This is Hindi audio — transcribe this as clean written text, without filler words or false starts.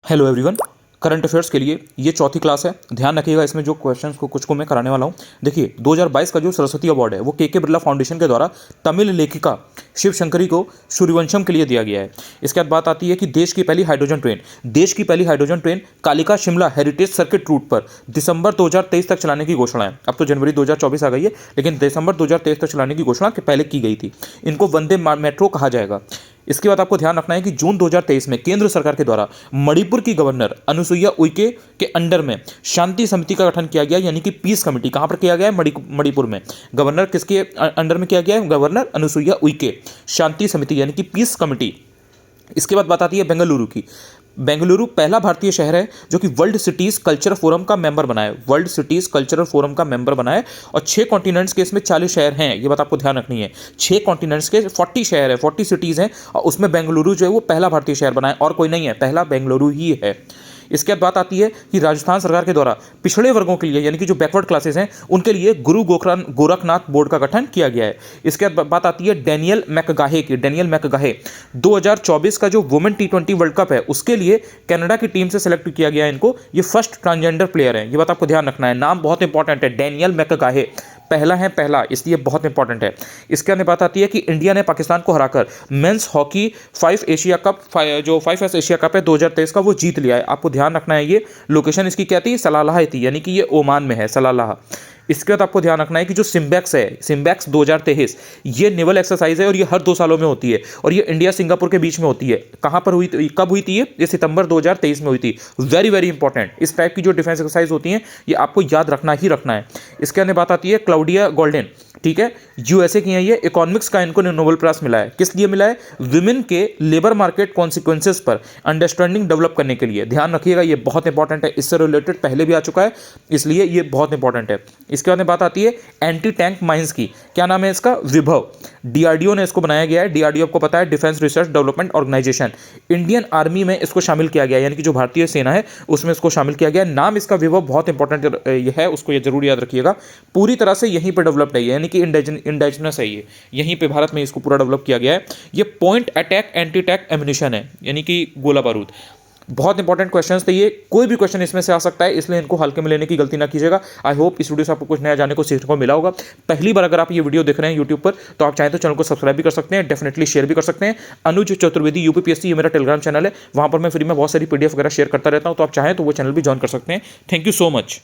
Hello everyone. करंट अफेयर्स के लिए ये चौथी क्लास है। ध्यान रखिएगा, इसमें जो क्वेश्चंस को कुछ को मैं कराने वाला हूँ। देखिए, 2022 का जो सरस्वती अवार्ड है वो के बिरला फाउंडेशन के द्वारा तमिल लेखिका शिव शंकरी को सूर्यवंशम के लिए दिया गया है। इसके बाद बात आती है कि देश की पहली हाइड्रोजन ट्रेन कालिका शिमला हेरिटेज सर्किट रूट पर दिसंबर 2023 तक चलाने की घोषणा है। अब तो जनवरी 2024 आ गई है, लेकिन दिसंबर 2023 तक चलाने की घोषणा पहले की गई थी। इनको वंदे मेट्रो कहा जाएगा। इसके बाद आपको ध्यान रखना है कि जून 2023 में केंद्र सरकार के द्वारा मणिपुर की गवर्नर अनुसुईया उइके के अंडर में शांति समिति का गठन किया गया, यानी कि पीस कमेटी। कहां पर किया गया है? मणिपुर में। गवर्नर किसके अंडर में किया गया है? गवर्नर अनुसुईया उइके। शांति समिति यानी कि पीस कमेटी। इसके बाद बात आती है बेंगलुरु की। बेंगलुरु पहला भारतीय शहर है जो कि वर्ल्ड सिटीज कल्चरल फोरम का मेंबर बना है। वर्ल्ड सिटीज कल्चरल फोरम का मेंबर बना है और 6 कॉन्टिनेंट्स के इसमें 40 शहर हैं। ये बात आपको ध्यान रखनी है। 6 कॉन्टिनेंट्स के 40 शहर है, 40 सिटीज हैं और उसमें बेंगलुरु जो है वो पहला भारतीय शहर बना है और कोई नहीं है, पहला बेंगलुरु ही है। इसके बाद बात आती है कि राजस्थान सरकार के द्वारा पिछड़े वर्गों के लिए, यानी कि जो बैकवर्ड क्लासेस हैं, उनके लिए गुरु गोरखनाथ बोर्ड का गठन किया गया है। इसके बाद बात आती है डेनियल मैकगाहे की। डेनियल मैकगाहे 2024 का जो वुमेन T20 वर्ल्ड कप है उसके लिए कनाडा की टीम से सेलेक्ट किया गया है इनको। ये फर्स्ट ट्रांसजेंडर प्लेयर है। ये बात आपको ध्यान रखना है, नाम बहुत इंपॉर्टेंट है। डेनियल मैकगाहे पहला, इसलिए बहुत इंपॉर्टेंट है। इसके अंदर बात आती है कि इंडिया ने पाकिस्तान को हराकर मेंस हॉकी 5 एशिया कप, जो 5S एशिया कप है 2023 का, वो जीत लिया है। आपको ध्यान रखना है, ये लोकेशन इसकी क्या थी? सलालाह थी, यानी कि ये ओमान में है, सलालाह। इसके बाद आपको ध्यान रखना है कि जो सिम्बैक्स है, सिम्बैक्स 2023, ये नेवल एक्सरसाइज है और ये हर 2 सालों में होती है और ये इंडिया सिंगापुर के बीच में होती है। कहाँ पर हुई थी? कब हुई थी ये सितंबर 2023 में हुई थी। Very very important. इस टाइप की जो डिफेंस एक्सरसाइज होती हैं ये आपको याद रखना ही रखना है। इसके अंदर बात आती है क्लाउडिया गोल्डन, ठीक है, यूएसए की है ये। इकोनॉमिक्स का इनको नोबेल प्राइज मिला है। किस लिए मिला है? विमेन के लेबर मार्केट कॉन्सिक्वेंसेस पर अंडरस्टैंडिंग डेवलप करने के लिए। ध्यान रखिएगा, ये बहुत इंपॉर्टेंट है। इससे रिलेटेड पहले भी आ चुका है, इसलिए ये बहुत इंपॉर्टेंट है। इसके बाद में बात आती है एंटी टैंक माइंस की। क्या नाम है इसका? विभव। डीआरडीओ ने इसको बनाया गया है। डीआरडीओ आपको पता है, defence research development organisation. Indian army में इसको शामिल किया गया, यानी कि जो भारतीय सेना है उसमें इसको शामिल किया गया। नाम इसका विभव बहुत इंपॉर्टेंट है, उसको ये जरूर याद रखिएगा। पूरी तरह से यहीं पर डेवलप्ड है, यानी कि इंडाइजिनस है ये, यहीं पे भारत में इसको पूरा डेवलप किया गया है। ये point attack anti tank ammunition है, यानी कि गोला बारूद। बहुत इंपॉर्टेंट क्वेश्चंस थे ये, कोई भी क्वेश्चन इसमें से आ सकता है, इसलिए इनको हल्के में लेने की गलती ना कीजिएगा। आई होप इस वीडियो से आपको कुछ नया जानने को सीखने को मिला होगा। पहली बार अगर आप ये वीडियो देख रहे हैं यूट्यूब पर, तो आप चाहें तो चैनल को सब्सक्राइब भी कर सकते हैं, डेफिनेटली शेयर भी कर सकते हैं। अनुज चतुर्वेदी यूपीपीएससी, ये मेरा टेलीग्राम चैनल है, वहाँ पर मैं फ्री में बहुत सारी PDF वगैरह शेयर करता रहता हूँ, तो आप चाहें तो वो चैनल भी ज्वाइन कर सकते हैं। Thank you so much.